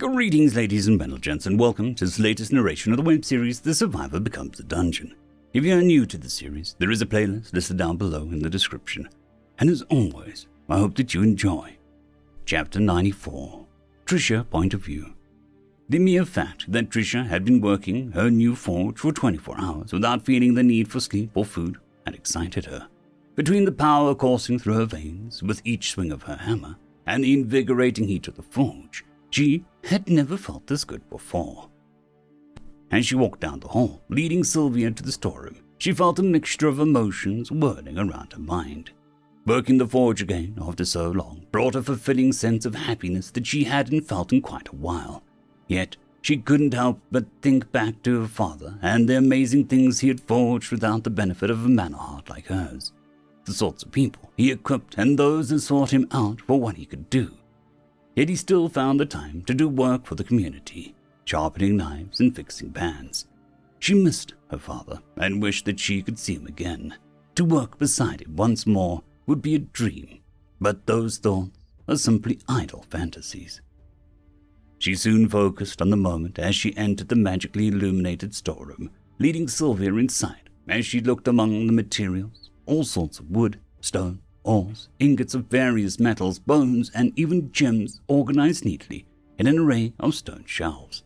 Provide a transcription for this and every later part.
Greetings, ladies and gents, and welcome to this latest narration of the web series The Survivor Becomes a Dungeon. If you are new to the series, there is a playlist listed down below in the description. And as always, I hope that you enjoy. Chapter 94, Trisha Point of View. The mere fact that Trisha had been working her new forge for 24 hours without feeling the need for sleep or food had excited her. Between the power coursing through her veins with each swing of her hammer and the invigorating heat of the forge, she had never felt this good before. As she walked down the hall, leading Sylvia to the storeroom, she felt a mixture of emotions whirling around her mind. Working the forge again after so long brought a fulfilling sense of happiness that she hadn't felt in quite a while. Yet she couldn't help but think back to her father and the amazing things he had forged without the benefit of a manor heart like hers. The sorts of people he equipped and those who sought him out for what he could do. Yet he still found the time to do work for the community, sharpening knives and fixing pans. She missed her father and wished that she could see him again. To work beside him once more would be a dream, but those thoughts are simply idle fantasies. She soon focused on the moment as she entered the magically illuminated storeroom, leading Sylvia inside as she looked among the materials, all sorts of wood, stone, ores, ingots of various metals, bones, and even gems organized neatly in an array of stone shelves.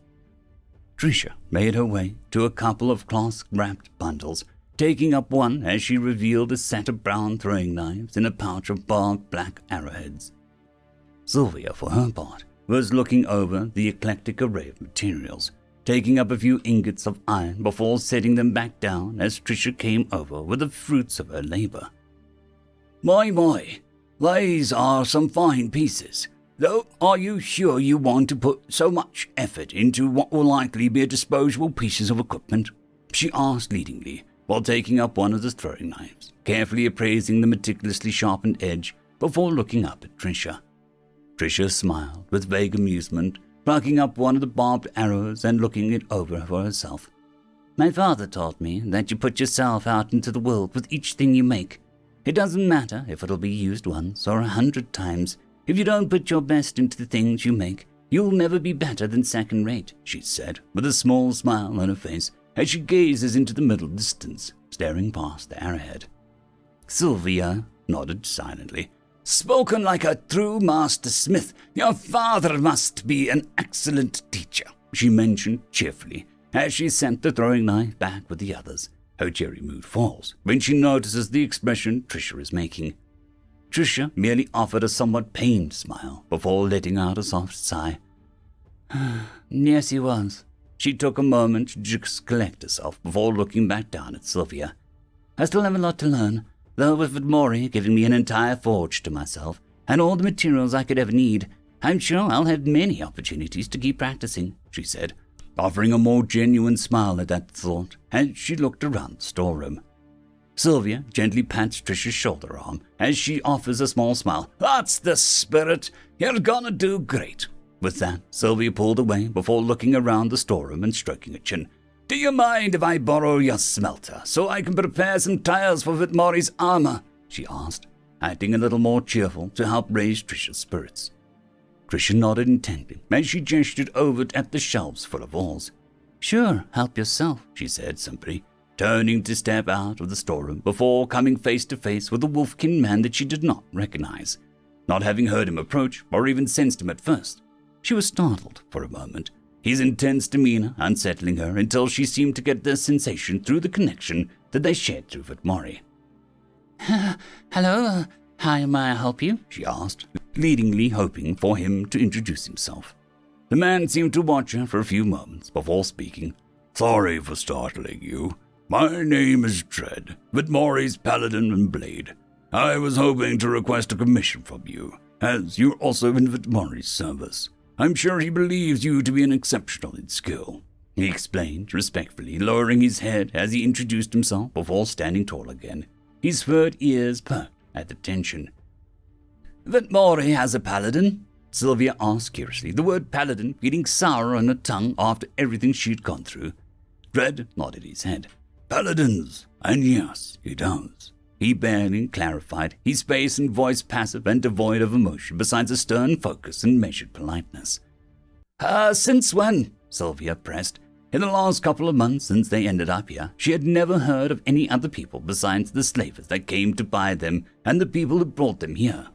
Trisha made her way to a couple of cloth-wrapped bundles, taking up one as she revealed a set of brown throwing knives in a pouch of barbed black arrowheads. Sylvia, for her part, was looking over the eclectic array of materials, taking up a few ingots of iron before setting them back down as Trisha came over with the fruits of her labor. My, these are some fine pieces. Though, are you sure you want to put so much effort into what will likely be a disposable pieces of equipment? She asked leadingly, while taking up one of the throwing knives, carefully appraising the meticulously sharpened edge before looking up at Trisha. Trisha smiled with vague amusement, plucking up one of the barbed arrows and looking it over for herself. My father taught me that you put yourself out into the world with each thing you make. It doesn't matter if it'll be used once or 100 times. If you don't put your best into the things you make, you'll never be better than second-rate, she said, with a small smile on her face as she gazes into the middle distance, staring past the arrowhead. Sylvia nodded silently. Spoken like a true master smith. Your father must be an excellent teacher, she mentioned cheerfully as she sent the throwing knife back with the others. Her cheery mood falls when she notices the expression Trisha is making. Trisha merely offered a somewhat pained smile before letting out a soft sigh. Yes, he was. She took a moment to just collect herself before looking back down at Sylvia. I still have a lot to learn, though with Mori giving me an entire forge to myself and all the materials I could ever need, I'm sure I'll have many opportunities to keep practicing, she said, offering a more genuine smile at that thought as she looked around the storeroom. Sylvia gently pats Trisha's shoulder arm as she offers a small smile. That's the spirit. You're gonna do great. With that, Sylvia pulled away before looking around the storeroom and stroking her chin. Do you mind if I borrow your smelter so I can prepare some tiles for Vitmori's armor? She asked, acting a little more cheerful to help raise Trisha's spirits. Trisha nodded intently as she gestured over at the shelves full of ores. Sure, help yourself, she said simply, turning to step out of the storeroom before coming face to face with a wolfkin man that she did not recognize. Not having heard him approach or even sensed him at first, she was startled for a moment, his intense demeanor unsettling her until she seemed to get the sensation through the connection that they shared through Vitmori. Hello, how may I help you? She asked, leadingly hoping for him to introduce himself. The man seemed to watch her for a few moments before speaking. Sorry for startling you. My name is Tred, Vitmori's paladin and blade. I was hoping to request a commission from you, as you're also in Vitmori's service. I'm sure he believes you to be an exceptional in skill, he explained respectfully, lowering his head as he introduced himself before standing tall again, his furred ears perked at the tension. Vitmori has a paladin? Sylvia asked curiously, the word paladin feeling sour on her tongue after everything she'd gone through. Tred nodded his head. Paladins, and yes, he does. He barely clarified, his face and voice passive and devoid of emotion besides a stern focus and measured politeness. Since when? Sylvia pressed. In the last couple of months since they ended up here, she had never heard of any other people besides the slavers that came to buy them and the people who brought them here.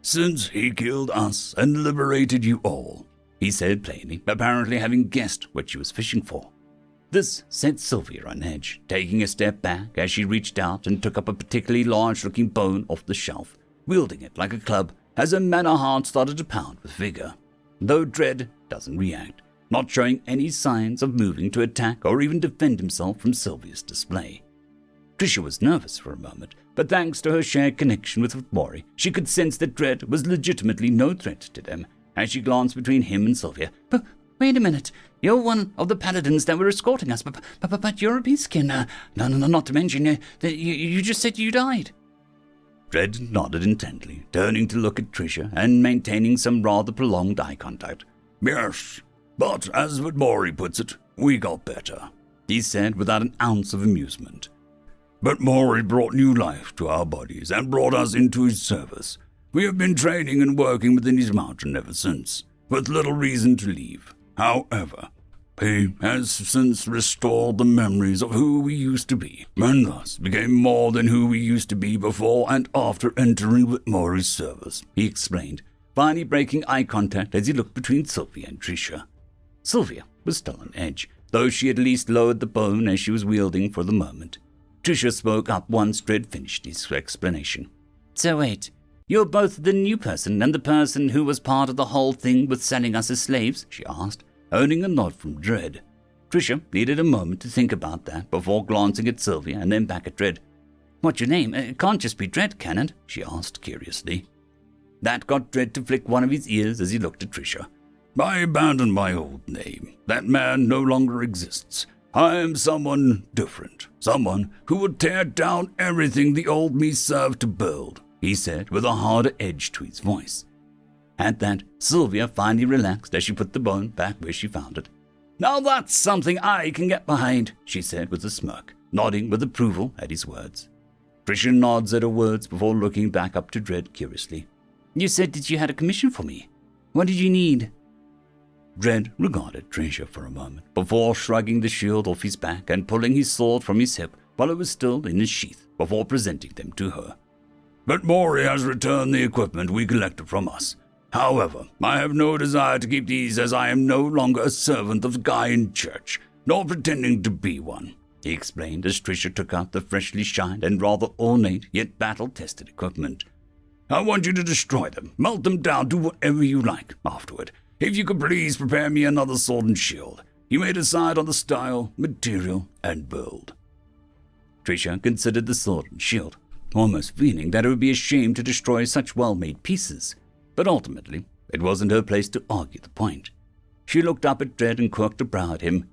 Since he killed us and liberated you all, he said plainly, apparently having guessed what she was fishing for. This set Sylvia on edge, taking a step back as she reached out and took up a particularly large-looking bone off the shelf, wielding it like a club as her mana heart started to pound with vigor. Though Dread doesn't react, not showing any signs of moving to attack or even defend himself from Sylvia's display. Trisha was nervous for a moment, but thanks to her shared connection with W.R.E, she could sense that Dread was legitimately no threat to them as she glanced between him and Sylvia. But wait a minute, you're one of the paladins that were escorting us, but you're a beastskin. No, not to mention, you just said you died. Dread nodded intently, turning to look at Trisha and maintaining some rather prolonged eye contact. Yes, but as W.R.E puts it, we got better, he said without an ounce of amusement. But W.R.E brought new life to our bodies and brought us into his service. We have been training and working within his mountain ever since, with little reason to leave. However, he has since restored the memories of who we used to be, and thus became more than who we used to be before and after entering W.R.E's service, he explained, finally breaking eye contact as he looked between Sylvia and Trisha. Sylvia was still on edge, though she at least lowered the bone as she was wielding for the moment. Trisha spoke up once Dread finished his explanation. So wait, you're both the new person and the person who was part of the whole thing with selling us as slaves? She asked, owning a nod from Dread. Trisha needed a moment to think about that before glancing at Sylvia and then back at Dread. What's your name? It can't just be Dread, can it? She asked curiously. That got Dread to flick one of his ears as he looked at Trisha. I abandoned my old name. That man no longer exists. I am someone different. Someone who would tear down everything the old me served to build, he said with a harder edge to his voice. At that, Sylvia finally relaxed as she put the bone back where she found it. Now that's something I can get behind, she said with a smirk, nodding with approval at his words. Trisha nods at her words before looking back up to Dread curiously. You said that you had a commission for me. What did you need? Dread regarded Trisha for a moment before shrugging the shield off his back and pulling his sword from his hip while it was still in his sheath before presenting them to her. But W.R.E has returned the equipment we collected from us. However, I have no desire to keep these as I am no longer a servant of the guy in church, nor pretending to be one, he explained as Trisha took out the freshly shined and rather ornate yet battle-tested equipment. I want you to destroy them, melt them down, do whatever you like afterward. If you could please prepare me another sword and shield. You may decide on the style, material, and build. Trisha considered the sword and shield, almost feeling that it would be a shame to destroy such well-made pieces. But ultimately, it wasn't her place to argue the point. She looked up at Dread and quirked a brow at him.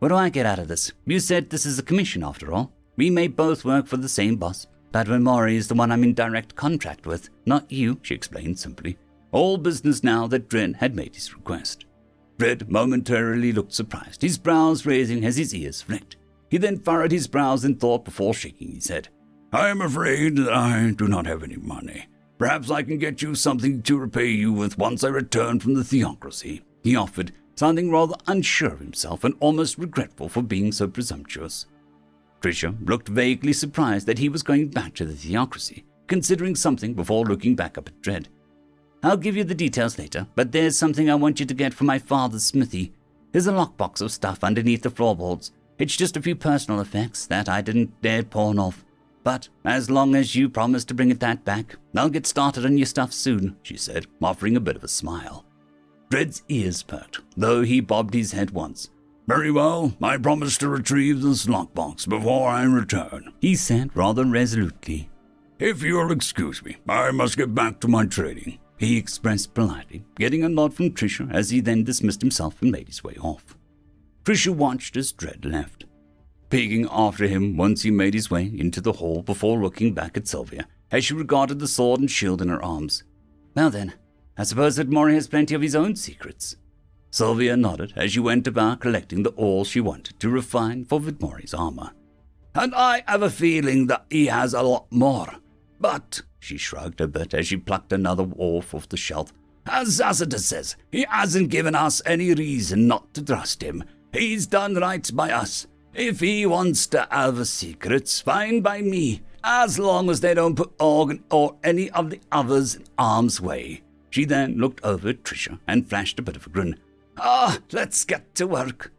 What do I get out of this? You said this is a commission after all. We may both work for the same boss, but W.R.E is the one I'm in direct contract with, not you, she explained simply. All business now that Dread had made his request. Dread momentarily looked surprised, his brows raising as his ears flicked. He then furrowed his brows in thought before shaking his head. I am afraid that I do not have any money. Perhaps I can get you something to repay you with once I return from the theocracy, he offered, sounding rather unsure of himself and almost regretful for being so presumptuous. Trisha looked vaguely surprised that he was going back to the theocracy, considering something before looking back up at Dread. I'll give you the details later, but there's something I want you to get from my father's smithy. There's a lockbox of stuff underneath the floorboards. It's just a few personal effects that I didn't dare pawn off. But as long as you promise to bring it that back, I'll get started on your stuff soon, she said, offering a bit of a smile. Dread's ears perked, though he bobbed his head once. Very well, I promise to retrieve this lockbox before I return, he said rather resolutely. If you'll excuse me, I must get back to my trading, he expressed politely, getting a nod from Trisha as he then dismissed himself and made his way off. Trisha watched as Dread left, peeking after him once he made his way into the hall before looking back at Sylvia as she regarded the sword and shield in her arms. Now then, I suppose that W.R.E has plenty of his own secrets. Sylvia nodded as she went about collecting the ore she wanted to refine for W.R.E's armor. And I have a feeling that he has a lot more. But, she shrugged a bit as she plucked another ore off the shelf, As Azada says, he hasn't given us any reason not to trust him. He's done right by us. If he wants to have a secret, it's fine by me, as long as they don't put Organ or any of the others in harm's way." She then looked over at Trisha and flashed a bit of a grin. Let's get to work."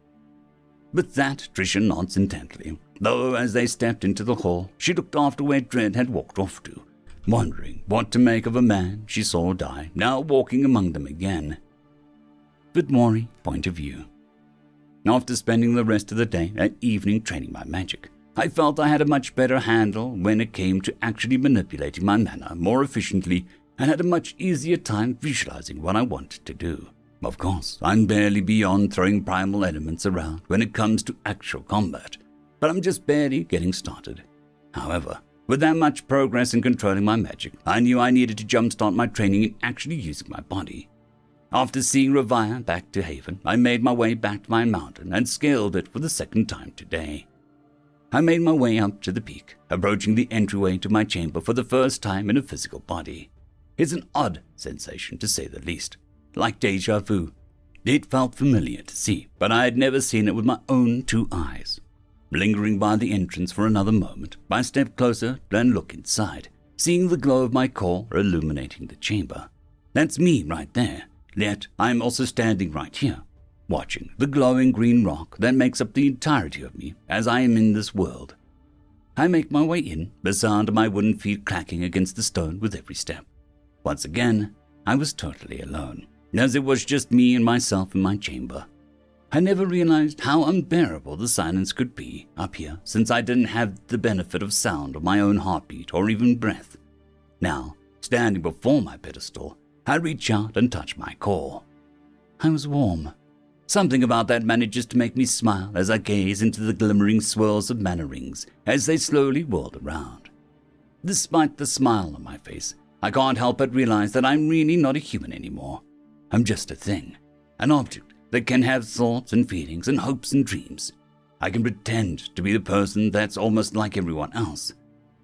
With that, Trisha nods intently, though as they stepped into the hall, she looked after where Dredd had walked off to, wondering what to make of a man she saw die, now walking among them again. But W.R.E. point of view. After spending the rest of the day and evening training my magic, I felt I had a much better handle when it came to actually manipulating my mana more efficiently and had a much easier time visualizing what I wanted to do. Of course, I'm barely beyond throwing primal elements around when it comes to actual combat, but I'm just barely getting started. However, with that much progress in controlling my magic, I knew I needed to jumpstart my training in actually using my body. After seeing Revire back to Haven, I made my way back to my mountain and scaled it for the second time today. I made my way up to the peak, approaching the entryway to my chamber for the first time in a physical body. It's an odd sensation, to say the least, like deja vu. It felt familiar to see, but I had never seen it with my own two eyes. Lingering by the entrance for another moment, I stepped closer and looked inside, seeing the glow of my core illuminating the chamber. That's me right there, yet I'm also standing right here, watching the glowing green rock that makes up the entirety of me as I am in this world. I make my way in, the sound of my wooden feet clacking against the stone with every step. Once again, I was totally alone, as it was just me and myself in my chamber. I never realized how unbearable the silence could be up here, since I didn't have the benefit of sound of my own heartbeat or even breath. Now, standing before my pedestal, I reach out and touch my core. I was warm. Something about that manages to make me smile as I gaze into the glimmering swirls of mana rings as they slowly whirled around. Despite the smile on my face, I can't help but realize that I'm really not a human anymore. I'm just a thing, an object that can have thoughts and feelings and hopes and dreams. I can pretend to be the person that's almost like everyone else.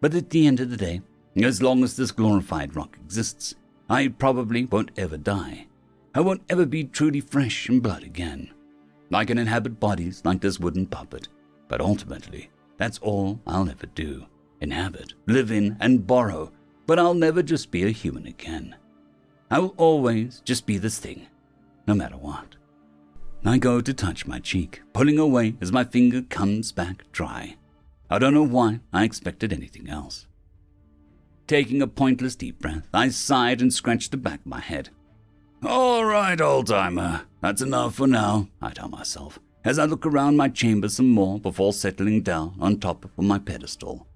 But at the end of the day, as long as this glorified rock exists, I probably won't ever die. I won't ever be truly fresh in blood again. I can inhabit bodies like this wooden puppet, but ultimately, that's all I'll ever do. Inhabit, live in, and borrow, but I'll never just be a human again. I will always just be this thing, no matter what. I go to touch my cheek, pulling away as my finger comes back dry. I don't know why I expected anything else. Taking a pointless deep breath, I sighed and scratched the back of my head. "All right, old-timer, that's enough for now," I tell myself, as I look around my chamber some more before settling down on top of my pedestal.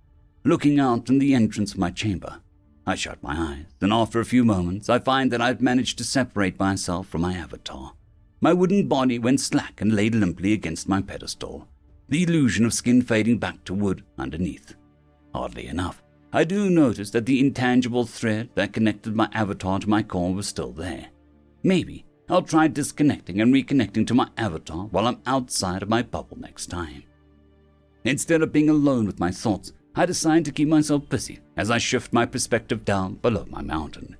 Looking out from the entrance of my chamber, I shut my eyes, and after a few moments, I find that I've managed to separate myself from my avatar. My wooden body went slack and laid limply against my pedestal, the illusion of skin fading back to wood underneath. Oddly enough, I do notice that the intangible thread that connected my avatar to my core was still there. Maybe I'll try disconnecting and reconnecting to my avatar while I'm outside of my bubble next time. Instead of being alone with my thoughts, I decide to keep myself busy as I shift my perspective down below my mountain.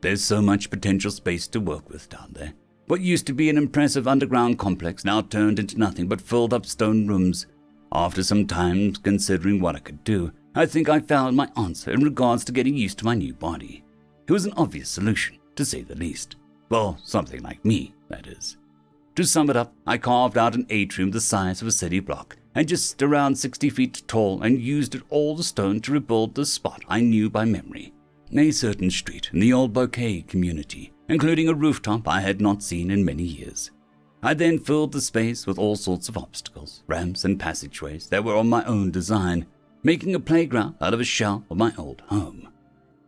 There's so much potential space to work with down there. What used to be an impressive underground complex now turned into nothing but filled up stone rooms. After some time considering what I could do, I think I found my answer in regards to getting used to my new body. It was an obvious solution, to say the least. Well, something like me, that is. To sum it up, I carved out an atrium the size of a city block, and just around 60 feet tall, and used it all the stone to rebuild the spot I knew by memory. A certain street in the old Bouquet community, including a rooftop I had not seen in many years. I then filled the space with all sorts of obstacles, ramps, and passageways that were on my own design, making a playground out of a shell of my old home.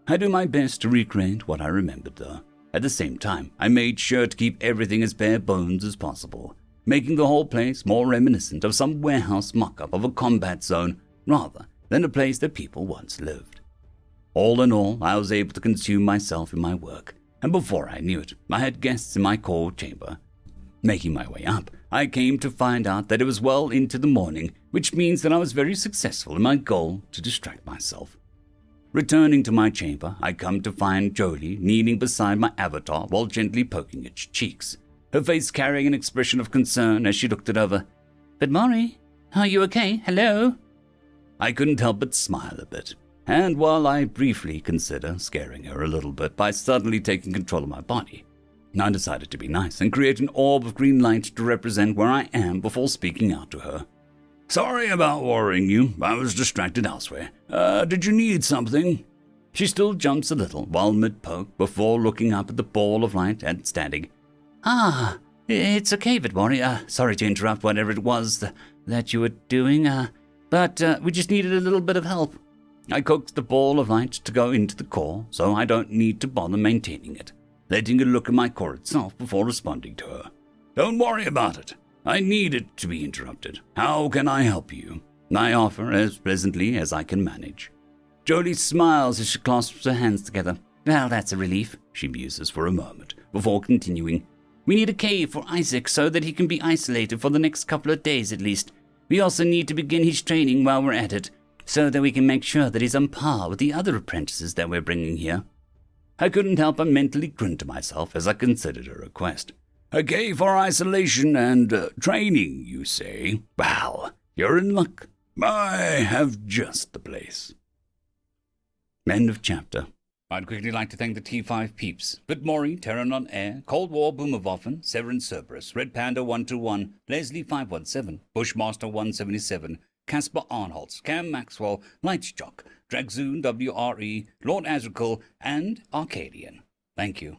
I do my best to recreate what I remembered, though. At the same time, I made sure to keep everything as bare bones as possible, making the whole place more reminiscent of some warehouse mock-up of a combat zone rather than a place that people once lived. All in all, I was able to consume myself in my work, and before I knew it, I had guests in my core chamber. Making my way up, I came to find out that it was well into the morning, which means that I was very successful in my goal to distract myself. Returning to my chamber, I come to find Jolie kneeling beside my avatar while gently poking its cheeks, her face carrying an expression of concern as she looked it over. "But Maury, are you okay? Hello?" I couldn't help but smile a bit, and while I briefly consider scaring her a little bit by suddenly taking control of my body, I decided to be nice and create an orb of green light to represent where I am before speaking out to her. "Sorry about worrying you. I was distracted elsewhere. Did you need something?" She still jumps a little while mid-poke before looking up at the ball of light and standing. It's okay, but Maury. Sorry to interrupt whatever it was that you were doing, but we just needed a little bit of help." I coaxed the ball of light to go into the core, so I don't need to bother maintaining it, letting it look at my core itself before responding to her. "Don't worry about it. I need it to be interrupted. How can I help you?" I offer as pleasantly as I can manage. Jolie smiles as she clasps her hands together. "Well, that's a relief," she muses for a moment, before continuing. "We need a cave for Isaac so that he can be isolated for the next couple of days at least. We also need to begin his training while we're at it, so that we can make sure that he's on par with the other apprentices that we're bringing here." I couldn't help but mentally grin to myself as I considered her request. "A cave for isolation and training, you say? Well, you're in luck. I have just the place." End of chapter. I'd quickly like to thank the T5 peeps: Bitmori, Terran on Air, Cold War Boomerwaffen, Sevaren Serberous, Red Panda 121, Leslie 517, Bushmaster 177, Casper Arnholtz, Cam Maxwell, Lightsjock, Dragzoon W.R.E, Lord Azrekahl, and Arcadian. Thank you.